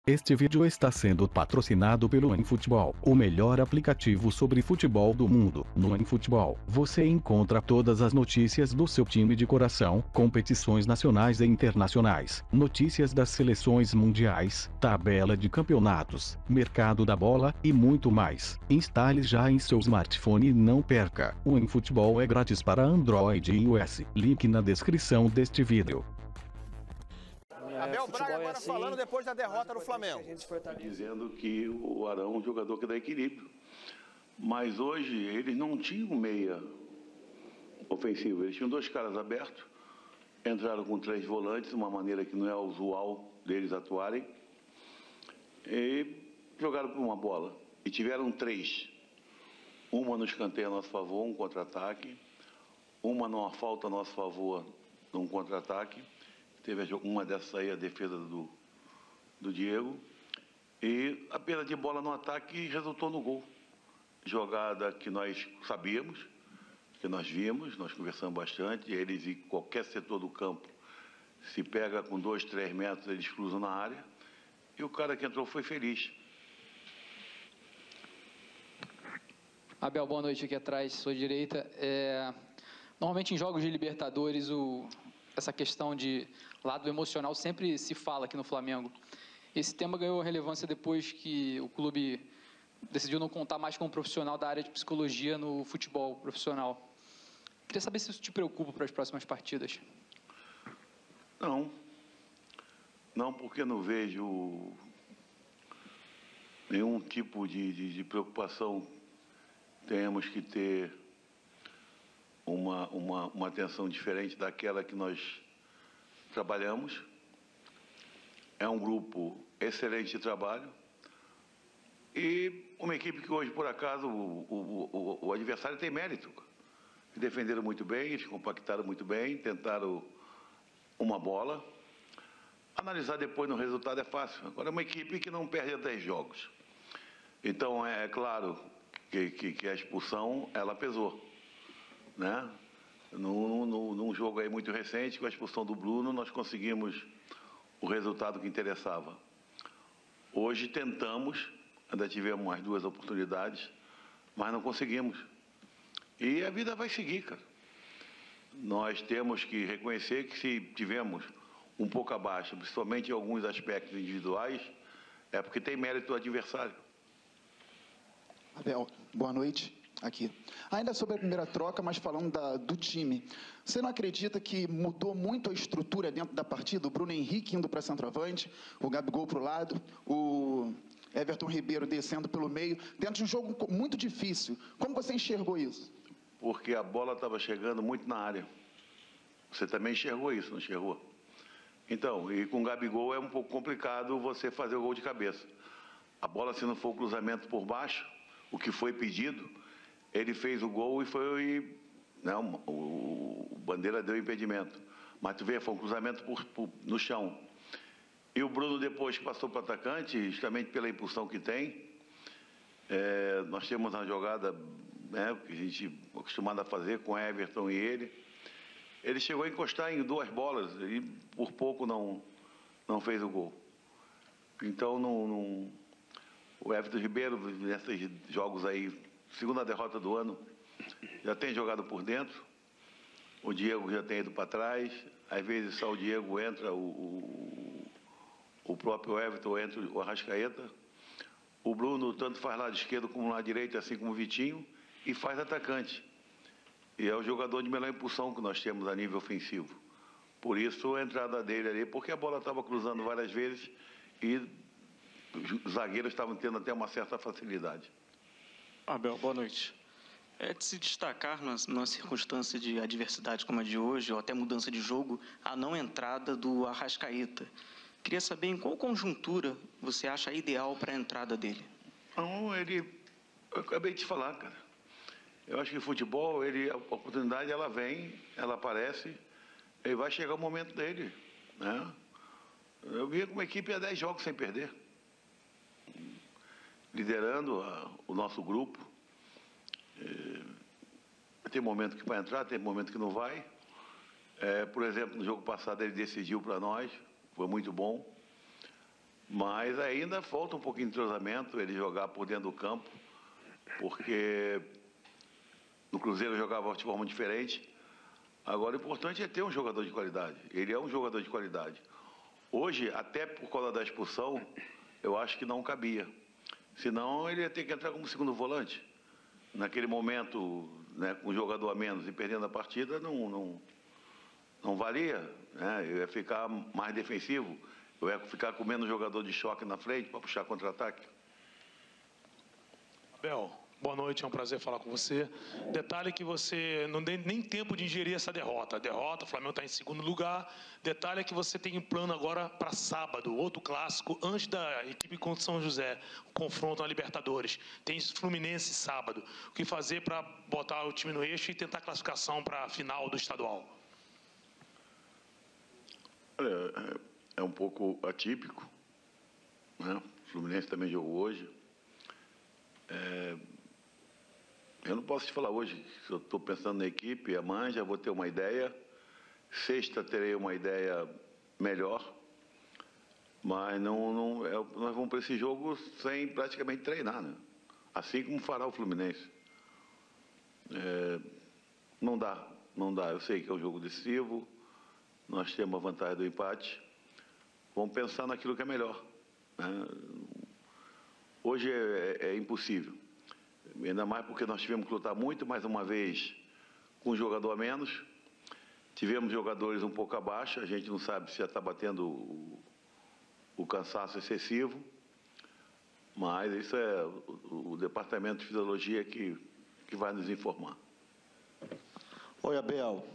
Este vídeo está sendo patrocinado pelo OneFootball, o melhor aplicativo sobre futebol do mundo. No OneFootball, você encontra todas as notícias do seu time de coração, competições nacionais e internacionais, notícias das seleções mundiais, tabela de campeonatos, mercado da bola e muito mais. Instale já em seu smartphone e não perca. O OneFootball é grátis para Android e iOS. Link na descrição deste vídeo. Abel Braga agora assim, falando depois da derrota do Flamengo. Dizendo que o Arão é um jogador que dá equilíbrio. Mas hoje eles não tinham meia ofensivo. Eles tinham dois caras abertos, entraram com três volantes, uma maneira que não é usual deles atuarem, e jogaram por uma bola. E tiveram três. Uma no escanteio a nosso favor, um contra-ataque. Uma numa falta a nosso favor, num contra-ataque. Teve uma dessas aí, a defesa do Diego. E a perda de bola no ataque resultou no gol. Jogada que nós sabíamos, que nós vimos, nós conversamos bastante. Eles em qualquer setor do campo, se pega com 2, 3 metros, eles cruzam na área. E o cara que entrou foi feliz. Abel, boa noite aqui atrás, sua direita. Normalmente em jogos de Libertadores, essa questão de lado emocional sempre se fala aqui no Flamengo. Esse tema ganhou relevância depois que o clube decidiu não contar mais com um profissional da área de psicologia no futebol profissional. Queria saber se isso te preocupa para as próximas partidas. Não, porque não vejo nenhum tipo de preocupação. Temos que ter uma atenção diferente daquela que nós trabalhamos. É um grupo excelente de trabalho e uma equipe que hoje, por acaso, o adversário tem mérito. Eles defenderam muito bem, eles compactaram muito bem, tentaram uma bola. Analisar depois no resultado é fácil. Agora é uma equipe que não perde a 10 jogos. Então, é claro que a expulsão, ela pesou, né? Num jogo aí muito recente, com a expulsão do Bruno, nós conseguimos o resultado que interessava. Hoje tentamos, ainda tivemos mais 2 oportunidades, mas não conseguimos. E a vida vai seguir, cara. Nós temos que reconhecer que se tivemos um pouco abaixo, principalmente em alguns aspectos individuais, é porque tem mérito do adversário. Abel, boa noite. Aqui. Ainda sobre a primeira troca, mas falando do time, você não acredita que mudou muito a estrutura dentro da partida? O Bruno Henrique indo para centroavante, o Gabigol para o lado, o Everton Ribeiro descendo pelo meio, dentro de um jogo muito difícil. Como você enxergou isso? Porque a bola estava chegando muito na área. Você também enxergou isso, não enxergou? Então, e com o Gabigol é um pouco complicado você fazer o gol de cabeça. A bola, se não for o cruzamento por baixo, o que foi pedido, ele fez o gol e foi... Não, o Bandeira deu impedimento. Mas tu vê, foi um cruzamento no chão. E o Bruno, depois que passou para o atacante, justamente pela impulsão que tem, nós temos uma jogada, né, que a gente é acostumado a fazer com Everton e ele chegou a encostar em 2 bolas e por pouco não fez o gol. Então, o Everton Ribeiro, nesses jogos aí, segunda derrota do ano, já tem jogado por dentro. O Diego já tem ido para trás. Às vezes só o Diego entra, o próprio Everton entra, o Arrascaeta. O Bruno tanto faz lado esquerdo como lado direito, assim como o Vitinho, e faz atacante. E é o jogador de melhor impulsão que nós temos a nível ofensivo. Por isso a entrada dele ali, porque a bola estava cruzando várias vezes e os zagueiros estavam tendo até uma certa facilidade. Abel, boa noite. É de se destacar, numa circunstância de adversidade como a de hoje, ou até mudança de jogo, a não entrada do Arrascaeta. Queria saber em qual conjuntura você acha ideal para a entrada dele. Não, eu acabei de falar, cara. Eu acho que o futebol, a oportunidade, ela vem, ela aparece, e vai chegar o momento dele, né? Eu vi uma equipe há 10 jogos sem perder, liderando o nosso grupo. Tem momento que vai entrar, tem momento que não vai. Por exemplo, no jogo passado ele decidiu para nós, foi muito bom. Mas ainda falta um pouquinho de entrosamento, ele jogar por dentro do campo, porque no Cruzeiro jogava de forma diferente. Agora, o importante é ter um jogador de qualidade. Ele é um jogador de qualidade. Hoje, até por causa da expulsão, eu acho que não cabia. Senão, ele ia ter que entrar como segundo volante. Naquele momento, né, com um jogador a menos e perdendo a partida, não valia. Né? Eu ia ficar mais defensivo. Eu ia ficar com menos jogador de choque na frente para puxar contra-ataque. Abel, boa noite, é um prazer falar com você. Detalhe que você não tem nem tempo de ingerir essa derrota. O Flamengo está em segundo lugar. Detalhe é que você tem um plano agora para sábado, outro clássico, antes da equipe contra São José, o confronto na Libertadores. Tem Fluminense sábado. O que fazer para botar o time no eixo e tentar classificação para a final do estadual? Olha, é um pouco atípico, né? O Fluminense também jogou hoje. Eu não posso te falar hoje se eu estou pensando na equipe, amanhã já vou ter uma ideia, sexta terei uma ideia melhor, mas nós vamos para esse jogo sem praticamente treinar, né? Assim como fará o Fluminense. Não dá. Eu sei que é um jogo decisivo, nós temos a vantagem do empate, vamos pensar naquilo que é melhor, né? Hoje é impossível. Ainda mais porque nós tivemos que lutar muito, mais uma vez, com um jogador a menos. Tivemos jogadores um pouco abaixo, a gente não sabe se já está batendo o cansaço excessivo, mas isso é o Departamento de Fisiologia que vai nos informar. Oi, Abel,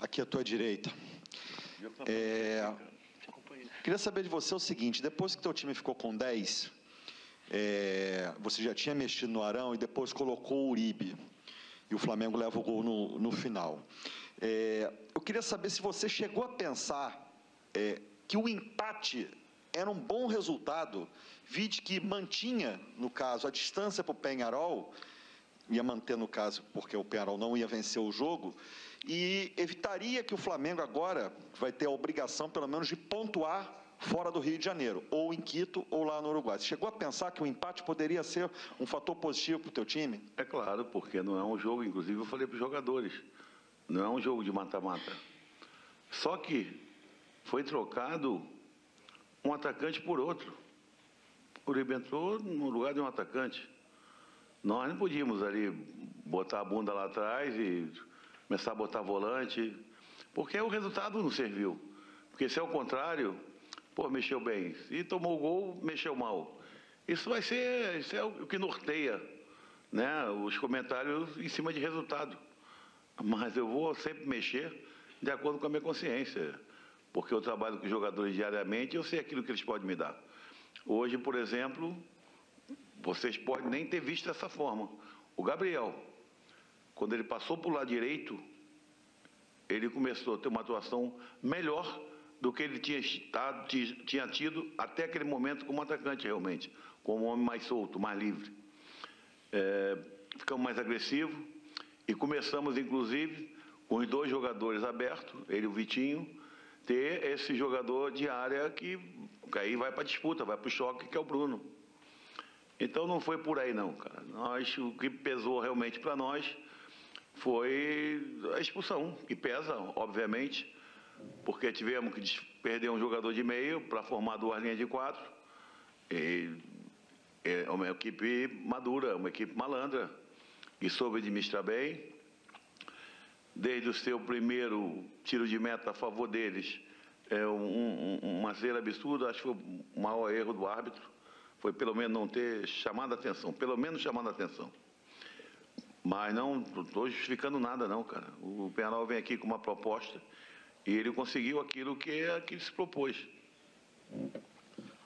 aqui à tua direita. Queria saber de você o seguinte, depois que teu time ficou com 10... você já tinha mexido no Arão e depois colocou o Uribe. E o Flamengo leva o gol no final. Eu queria saber se você chegou a pensar que o empate era um bom resultado, vide que mantinha, no caso, a distância para o Peñarol, ia manter no caso porque o Peñarol não ia vencer o jogo, e evitaria que o Flamengo agora vai ter a obrigação, pelo menos, de pontuar fora do Rio de Janeiro, ou em Quito, ou lá no Uruguai. Você chegou a pensar que o empate poderia ser um fator positivo para o teu time? É claro, porque não é um jogo, inclusive eu falei para os jogadores, não é um jogo de mata-mata. Só que foi trocado um atacante por outro. O Uribe entrou no lugar de um atacante. Nós não podíamos ali botar a bunda lá atrás e começar a botar volante, porque o resultado não serviu. Porque se é o contrário... mexeu bem. Se tomou o gol, mexeu mal. Isso é o que norteia, né, os comentários em cima de resultado. Mas eu vou sempre mexer de acordo com a minha consciência, porque eu trabalho com os jogadores diariamente e eu sei aquilo que eles podem me dar. Hoje, por exemplo, vocês podem nem ter visto dessa forma. O Gabriel, quando ele passou para o lado direito, ele começou a ter uma atuação melhor do que ele tinha tido até aquele momento como atacante, realmente, como um homem mais solto, mais livre. Ficamos mais agressivos e começamos, inclusive, com os dois jogadores abertos, ele e o Vitinho, ter esse jogador de área que aí vai para a disputa, vai para o choque, que é o Bruno. Então, não foi por aí, não, cara. O que pesou realmente para nós foi a expulsão, que pesa, obviamente, porque tivemos que perder um jogador de meio para formar duas linhas de 4. E é uma equipe madura, uma equipe malandra, que soube administrar bem. Desde o seu primeiro tiro de meta a favor deles, uma zero absurda, acho que foi o maior erro do árbitro. Foi pelo menos não ter chamado a atenção, Mas não estou justificando nada, não, cara. O Peñarol vem aqui com uma proposta e ele conseguiu aquilo que ele se propôs.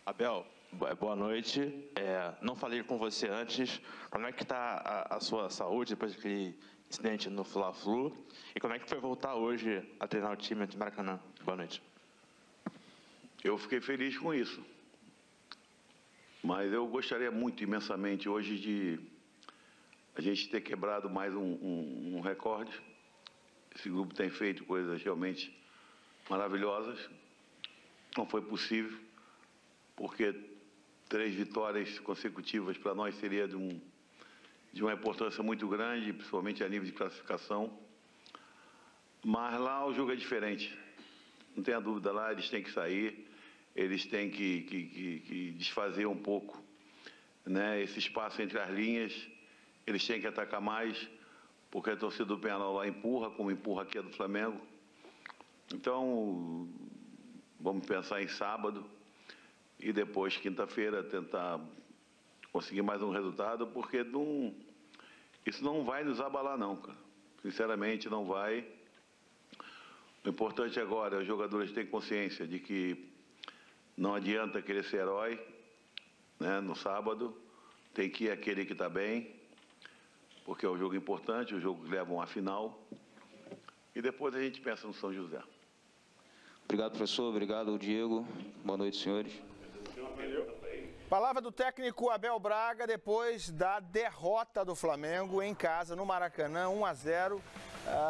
Abel, boa noite. Não falei com você antes. Como é que está a sua saúde depois daquele incidente no Fla-Flu? E como é que foi voltar hoje a treinar o time de Maracanã? Boa noite. Eu fiquei feliz com isso. Mas eu gostaria muito, imensamente, hoje de a gente ter quebrado mais um recorde. Esse grupo tem feito coisas realmente maravilhosas. Não foi possível, porque 3 vitórias consecutivas para nós seria de uma importância muito grande, principalmente a nível de classificação. Mas lá o jogo é diferente. Não tenha dúvida, lá eles têm que sair, eles têm que desfazer um pouco, né, esse espaço entre as linhas, eles têm que atacar mais, porque a torcida do Penharol lá empurra, como empurra aqui a do Flamengo. Então, vamos pensar em sábado e depois, quinta-feira, tentar conseguir mais um resultado, porque isso não vai nos abalar, não, cara. Sinceramente, não vai. O importante agora é os jogadores terem consciência de que não adianta querer ser herói, né, no sábado. Tem que ir aquele que está bem, porque é um jogo importante, o jogo que leva a uma final. E depois a gente pensa no São José. Obrigado, professor. Obrigado, Diego. Boa noite, senhores. Palavra do técnico Abel Braga depois da derrota do Flamengo em casa, no Maracanã, 1-0.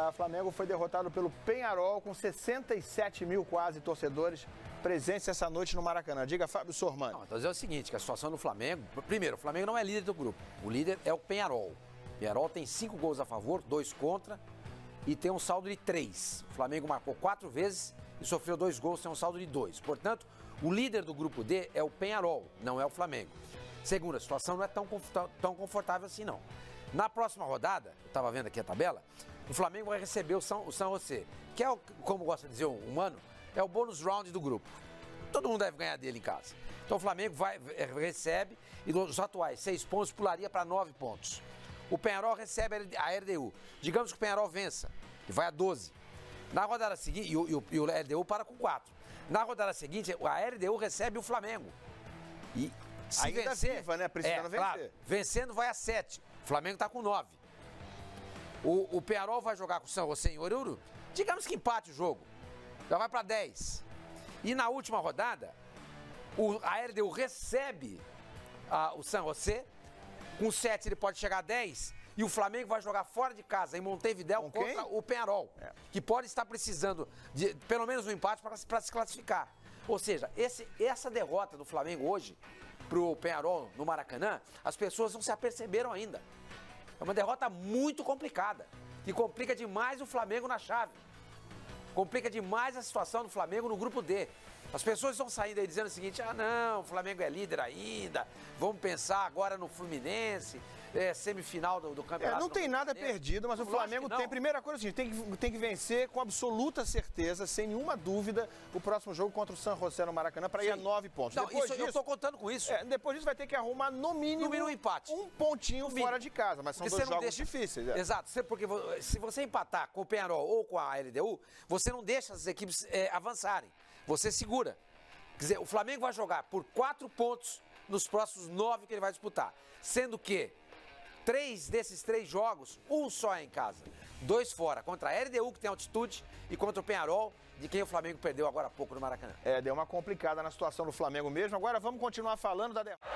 O Flamengo foi derrotado pelo Penharol, com 67 mil quase torcedores presentes essa noite no Maracanã. Diga, Fábio Sormani. Então é o seguinte, que a situação do Flamengo... Primeiro, o Flamengo não é líder do grupo. O líder é o Penharol. O Penharol tem 5 gols a favor, 2 contra e tem um saldo de 3. O Flamengo marcou 4 vezes e sofreu 2 gols, tem um saldo de 2. Portanto, o líder do grupo D é o Penharol, não é o Flamengo. Segundo, a situação não é tão confortável assim, não. Na próxima rodada, eu estava vendo aqui a tabela, o Flamengo vai receber o São José, que é, como gosta de dizer o Mano, é o bônus round do grupo. Todo mundo deve ganhar dele em casa. Então o Flamengo recebe e dos atuais 6 pontos pularia para 9 pontos. O Penharol recebe a LDU. Digamos que o Penharol vença, que vai a 12. Na rodada seguinte, e o LDU para com 4. Na rodada seguinte, a LDU recebe o Flamengo. E se ainda vencer, viva, né? Precisando vencer. Claro, vencendo vai a 7. O Flamengo está com 9. O Penharol vai jogar com o São José em Oruro. Digamos que empate o jogo. Já vai para 10. E na última rodada, a LDU recebe o São José. Com 7 ele pode chegar a 10. E o Flamengo vai jogar fora de casa, em Montevidéu, contra o Penharol. Que pode estar precisando de pelo menos um empate para se classificar. Ou seja, essa derrota do Flamengo hoje pro Penharol no Maracanã, as pessoas não se aperceberam ainda. É uma derrota muito complicada, que complica demais o Flamengo na chave. Complica demais a situação do Flamengo no grupo D. As pessoas estão saindo aí dizendo o seguinte, não, o Flamengo é líder ainda, vamos pensar agora no Fluminense, semifinal do campeonato. Não tem nada perdido, mas o Flamengo tem, primeira coisa assim, tem que vencer com absoluta certeza, sem nenhuma dúvida, o próximo jogo contra o San José no Maracanã para ir a 9 pontos. Não, depois disso, eu estou contando com isso. Depois disso vai ter que arrumar no mínimo um empate. Um pontinho fora de casa, mas são dois jogos difíceis. Exato, porque se você empatar com o Penharol ou com a LDU, você não deixa as equipes avançarem. Você segura. Quer dizer, o Flamengo vai jogar por 4 pontos nos próximos 9 que ele vai disputar. Sendo que 3 desses 3 jogos, um só é em casa. 2 fora, contra a LDU, que tem altitude, e contra o Penharol, de quem o Flamengo perdeu agora há pouco no Maracanã. Deu uma complicada na situação do Flamengo mesmo. Agora vamos continuar falando da derrota.